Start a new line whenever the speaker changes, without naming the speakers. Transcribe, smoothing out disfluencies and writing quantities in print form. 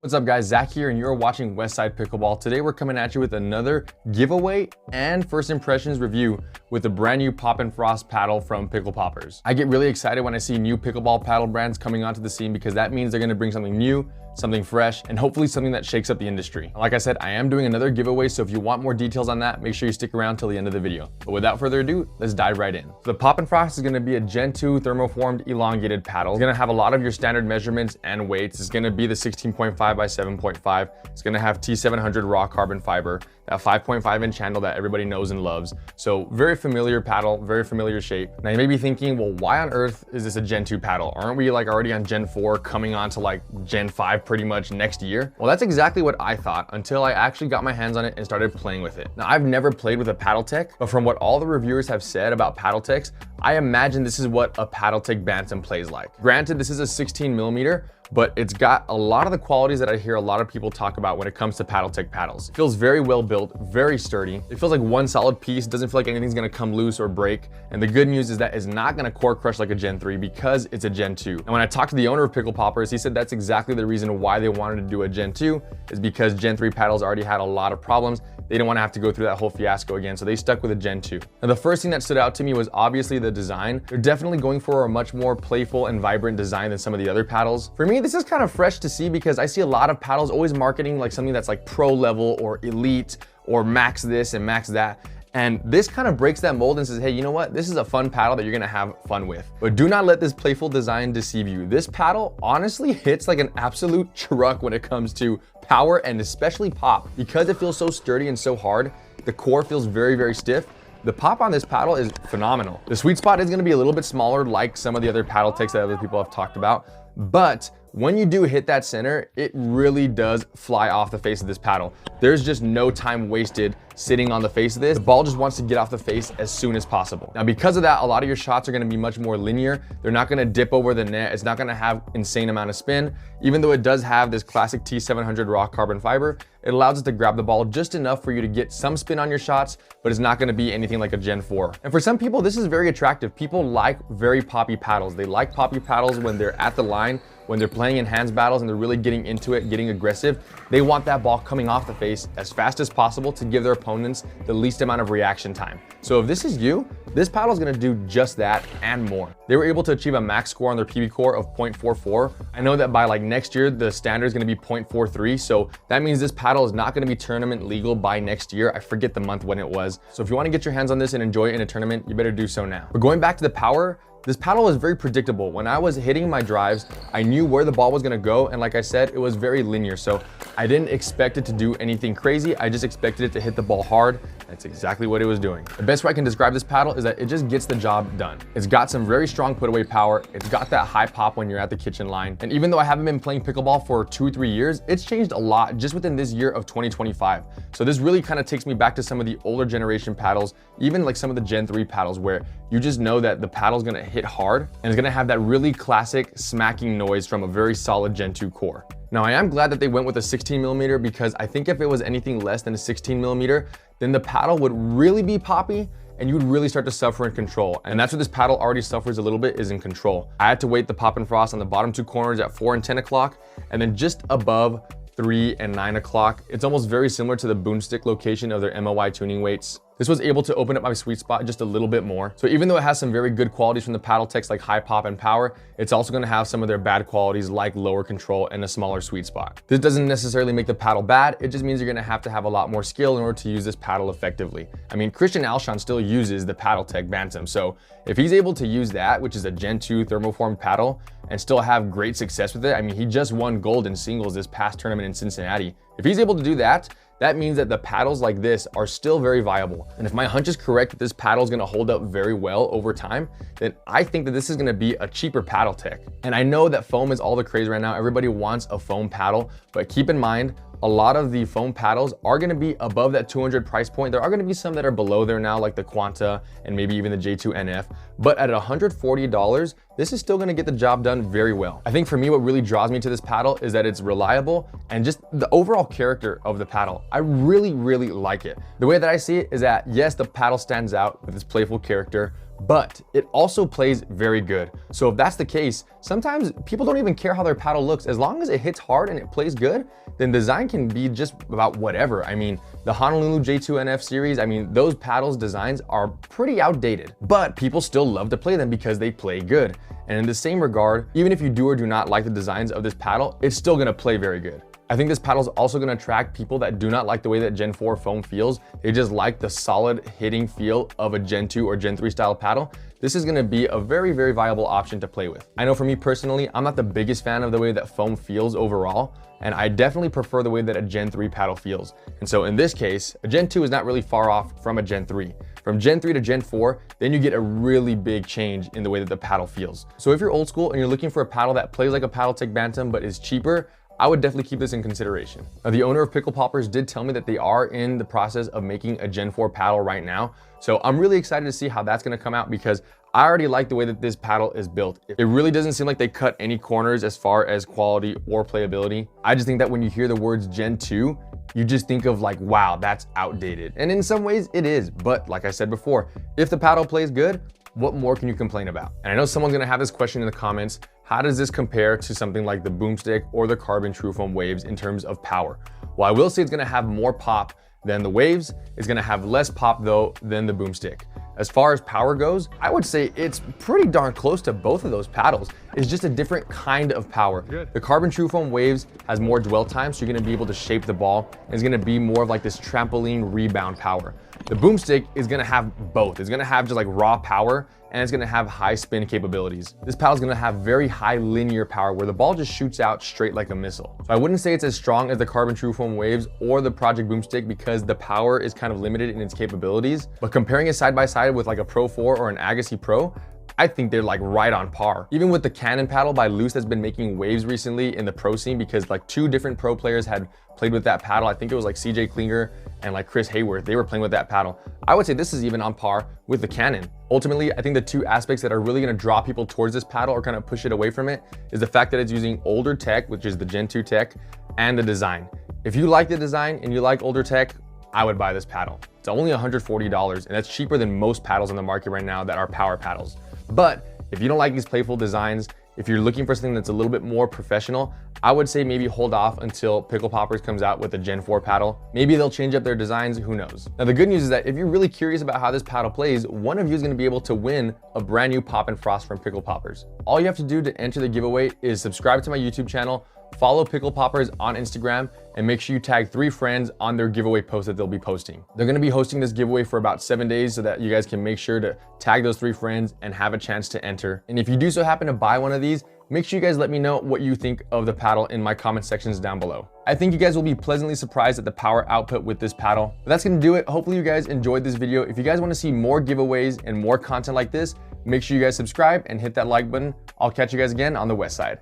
What's up guys, Zach here and you're watching Westside Pickleball. Today we're coming at you with another giveaway and first impressions review with the brand new Pop and Frost paddle from Pickle Poppers. I get really excited when I see new pickleball paddle brands coming onto the scene because that means they're gonna bring something new, something fresh, and hopefully something that shakes up the industry. Like I said, I am doing another giveaway, so if you want more details on that, make sure you stick around till the end of the video. But without further ado, let's dive right in. The Pop and Frost is gonna be a Gen 2 thermoformed elongated paddle. It's gonna have a lot of your standard measurements and weights. It's gonna be the 16.5 by 7.5. It's gonna have T700 raw carbon fiber, that 5.5 inch handle that everybody knows and loves. So very familiar paddle, very familiar shape. Now you may be thinking, well, why on earth is this a Gen 2 paddle? Aren't we like already on Gen 4 coming on to like Gen 5 pretty much next year? Well, that's exactly what I thought until I actually got my hands on it and started playing with it. Now I've never played with a paddle tech, but from what all the reviewers have said about paddle techs, I imagine this is what a paddle tech bantam plays like. Granted, this is a 16 millimeter, but it's got a lot of the qualities that I hear a lot of people talk about when it comes to paddle tech paddles. It feels very well built, very sturdy. It feels like one solid piece. It doesn't feel like anything's gonna come loose or break. And the good news is that it's not gonna core crush like a Gen 3 because it's a Gen 2. And when I talked to the owner of Pickle Poppers, he said that's exactly the reason why they wanted to do a Gen 2 is because Gen 3 paddles already had a lot of problems. They didn't want to have to go through that whole fiasco again, so they stuck with a Gen 2. Now the first thing that stood out to me was obviously the design. They're definitely going for a much more playful and vibrant design than some of the other paddles. For me, this is kind of fresh to see because I see a lot of paddles always marketing like something that's like pro level or elite or max this and max that. And this kind of breaks that mold and says, hey, you know what? This is a fun paddle that you're gonna have fun with. But do not let this playful design deceive you. This paddle honestly hits like an absolute truck when it comes to power and especially pop. Because it feels so sturdy and so hard, the core feels very, very stiff. The pop on this paddle is phenomenal. The sweet spot is gonna be a little bit smaller like some of the other paddle techs that other people have talked about, but when you do hit that center, it really does fly off the face of this paddle. There's just no time wasted sitting on the face of this. The ball just wants to get off the face as soon as possible. Now, because of that, a lot of your shots are gonna be much more linear. They're not gonna dip over the net. It's not gonna have insane amount of spin. Even though it does have this classic T700 raw carbon fiber, it allows it to grab the ball just enough for you to get some spin on your shots, but it's not gonna be anything like a Gen 4. And for some people, this is very attractive. People like very poppy paddles. They like poppy paddles when they're at the line, when they're playing in hands battles and they're really getting into it, getting aggressive. They want that ball coming off the face as fast as possible to give their opponents the least amount of reaction time. So if this is you, this paddle is gonna do just that and more. They were able to achieve a max score on their PB core of 0.44. I know that by like next year, the standard is gonna be 0.43. So that means this paddle is not gonna be tournament legal by next year. I forget the month when it was. So if you wanna get your hands on this and enjoy it in a tournament, you better do so now. But going back to the power, this paddle is very predictable. When I was hitting my drives, I knew where the ball was gonna go. And like I said, it was very linear. So I didn't expect it to do anything crazy. I just expected it to hit the ball hard. That's exactly what it was doing. The best way I can describe this paddle is that it just gets the job done. It's got some very strong put away power. It's got that high pop when you're at the kitchen line. And even though I haven't been playing pickleball for 2-3 years, it's changed a lot just within this year of 2025. So this really kind of takes me back to some of the older generation paddles, even like some of the Gen 3 paddles where you just know that the paddle's gonna hit hard and it's gonna have that really classic smacking noise from a very solid Gen 2 core. Now I am glad that they went with a 16 millimeter because I think if it was anything less than a 16 millimeter, then the paddle would really be poppy and you would really start to suffer in control. And that's what this paddle already suffers a little bit, is in control. I had to weight the Pop and Frost on the bottom two corners at 4 and 10 o'clock, and then just above 3 and 9 o'clock. It's almost very similar to the Boomstik location of their MOI tuning weights. This was able to open up my sweet spot just a little bit more. So even though it has some very good qualities from the paddle techs like high pop and power, it's also gonna have some of their bad qualities like lower control and a smaller sweet spot. This doesn't necessarily make the paddle bad, it just means you're gonna have to have a lot more skill in order to use this paddle effectively. I mean, Christian Alshon still uses the paddle tech bantam, so if he's able to use that, which is a Gen 2 thermoformed paddle, and still have great success with it, I mean, he just won gold in singles this past tournament in Cincinnati. If he's able to do that, that means that the paddles like this are still very viable. And if my hunch is correct that this paddle is gonna hold up very well over time, then I think that this is gonna be a cheaper paddle tech. And I know that foam is all the craze right now. Everybody wants a foam paddle, but keep in mind, a lot of the foam paddles are gonna be above that 200 price point. There are gonna be some that are below there now, like the Quanta and maybe even the J2 NF, but at $140, this is still gonna get the job done very well. I think for me, what really draws me to this paddle is that it's reliable and just the overall character of the paddle. I really, really like it. The way that I see it is that yes, the paddle stands out with its playful character, but it also plays very good. So if that's the case, sometimes people don't even care how their paddle looks. As long as it hits hard and it plays good, then design can be just about whatever. I mean, the Honolulu J2NF series, I mean, those paddles designs are pretty outdated, but people still love to play them because they play good. And in the same regard, even if you do or do not like the designs of this paddle, it's still gonna play very good. I think this paddle is also going to attract people that do not like the way that Gen 4 foam feels. They just like the solid hitting feel of a Gen 2 or Gen 3 style paddle. This is going to be a very, very viable option to play with. I know for me personally, I'm not the biggest fan of the way that foam feels overall, and I definitely prefer the way that a Gen 3 paddle feels. And so in this case, a Gen 2 is not really far off from a Gen 3. From Gen 3 to Gen 4, then you get a really big change in the way that the paddle feels. So if you're old school and you're looking for a paddle that plays like a Paddletech Bantam but is cheaper, I would definitely keep this in consideration. Now, the owner of Pickle Poppers did tell me that they are in the process of making a Gen 4 paddle right now. So I'm really excited to see how that's gonna come out because I already like the way that this paddle is built. It really doesn't seem like they cut any corners as far as quality or playability. I just think that when you hear the words Gen 2, you just think of like, wow, that's outdated. And in some ways it is, but like I said before, if the paddle plays good, what more can you complain about? And I know someone's gonna have this question in the comments. How does this compare to something like the Boomstik or the Carbon True Foam Waves in terms of power? Well, I will say it's gonna have more pop than the Waves. It's gonna have less pop though than the Boomstik. As far as power goes, I would say it's pretty darn close to both of those paddles. It's just a different kind of power. Good. The Carbon True Foam Waves has more dwell time, so you're gonna be able to shape the ball. It's gonna be more of like this trampoline rebound power. The Boomstik is gonna have both. It's gonna have just like raw power, and it's gonna have high spin capabilities. This paddle is gonna have very high linear power where the ball just shoots out straight like a missile. So I wouldn't say it's as strong as the Carbon True Foam Waves or the Project Boomstik because the power is kind of limited in its capabilities. But comparing it side by side with like a Pro 4 or an Agassi Pro, I think they're like right on par. Even with the Cannon paddle by Loose that's been making waves recently in the pro scene because like 2 different pro players had played with that paddle. I think it was like CJ Klinger and like Chris Hayworth. They were playing with that paddle. I would say this is even on par with the Cannon. Ultimately, I think the 2 aspects that are really gonna draw people towards this paddle or kind of push it away from it is the fact that it's using older tech, which is the Gen 2 tech, and the design. If you like the design and you like older tech, I would buy this paddle. It's only $140, and that's cheaper than most paddles on the market right now that are power paddles. But if you don't like these playful designs, if you're looking for something that's a little bit more professional, I would say maybe hold off until Pickle Poppers comes out with a Gen 4 paddle. Maybe they'll change up their designs, who knows? Now the good news is that if you're really curious about how this paddle plays, one of you is gonna be able to win a brand new Pop and Frost from Pickle Poppers. All you have to do to enter the giveaway is subscribe to my YouTube channel, follow Pickle Poppers on Instagram, and make sure you tag 3 friends on their giveaway post that they'll be posting. They're gonna be hosting this giveaway for about 7 days so that you guys can make sure to tag those 3 friends and have a chance to enter. And if you do so happen to buy one of these, make sure you guys let me know what you think of the paddle in my comment sections down below. I think you guys will be pleasantly surprised at the power output with this paddle. But that's gonna do it. Hopefully you guys enjoyed this video. If you guys wanna see more giveaways and more content like this, make sure you guys subscribe and hit that like button. I'll catch you guys again on the west side.